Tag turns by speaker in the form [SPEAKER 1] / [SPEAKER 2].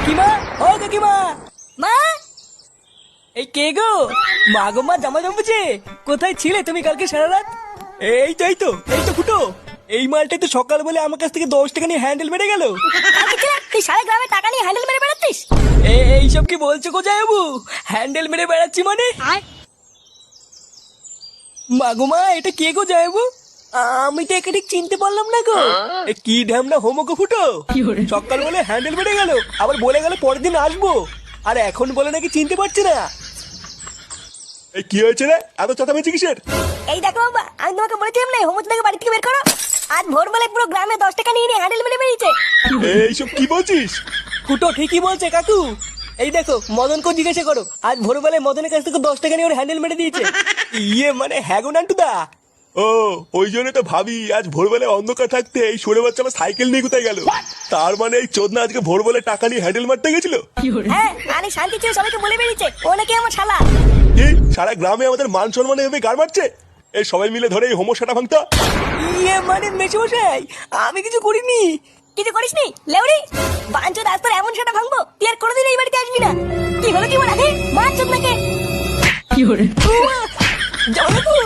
[SPEAKER 1] কাকিমা, ও কাকিমা,
[SPEAKER 2] মা
[SPEAKER 1] এই কে গো? মা গো মা, জামা জমেছে। কোথায় ছিলে তুমি কালকে সারা রাত? এই তো ফুটো। এই মালটাই তো সকাল বলে আমার কাছ থেকে 10 টাকা নিয়ে হ্যান্ডেল মেরে গেল।
[SPEAKER 2] কালকে ছেলে, তুই সারা গ্রামে টাকা নিয়ে হ্যান্ডেল মেরে বেড়াচ্ছিস?
[SPEAKER 1] এইসব কি বলছো গো জামাইবাবু? হ্যান্ডেল মেরে বেড়াচ্ছি মানে? মা গো মা, এটা কে গো জামাইবাবু? আমি তো একে ঠিক চিনতে পারলাম না গো। এ কি ঢ্যামনা হোমো গো ফুটো। সকাল বলে হ্যান্ডেল মেরে গেল, আবার বলে গেল পরের দিন আসবো, আর এখন বলে নাকি চিনতে পারছি না।
[SPEAKER 3] এই কি হয়েছে রে, এত চেঁচামেচি কিসের?
[SPEAKER 2] এই দেখো বাবা, আমি তোমাকে বলেছিলাম না হোমচ থেকে বাড়ি থেকে বের করো। আজ ভোরবেলায় পুরো গ্রামে 10 টাকা নিয়ে হ্যান্ডেল মেরে বেরিয়েছে।
[SPEAKER 3] এইসব কি বলছিস?
[SPEAKER 1] ফুটো ঠিকই বলছে কাকু। এই দেখো, মদনকে জিজ্ঞাসা করো, আজ ভোরবেলায় মদনের কাছ থেকে 10 টাকা নিয়ে ওর হ্যান্ডেল মেরে দিয়েছে। ইয়ে মানে হ্যাঁ গো নান্টুদা।
[SPEAKER 3] ও, ওই জন্য তো ভাবি আজ ভোরবেলায় অন্ধকার থাকতে এই সরে বাচ্চা আমার সাইকেল নিয়ে কোথায় গেল। তার মানে এই চোদনা আজকে ভোরবেলায় টাকা নিয়ে হ্যান্ডেল মারতে গেছিল।
[SPEAKER 2] হ্যাঁ, আরে শান্তি ছিল, সবাইকে বলে বেরিয়েছে ও নাকি আমার শালা।
[SPEAKER 3] কি সারা গ্রামে আমাদের মান সম্মান এভাবে গাড় মারছে? এই সবাই মিলে ধরে এই হোমোসাটা ভাঙতা।
[SPEAKER 1] ইয়ে মানে মেশমশাই, আমি কিছু করিনি।
[SPEAKER 2] কিছু করিসনি লেউড়ি? বাঞ্চো রাস্তার এমন সেটা ভাঙবো তুই আর কোনোদিন এই বাড়িতে আসবি না। কি হলো কি বলা, মার চোদ নাকে।
[SPEAKER 1] জামাইবাবু,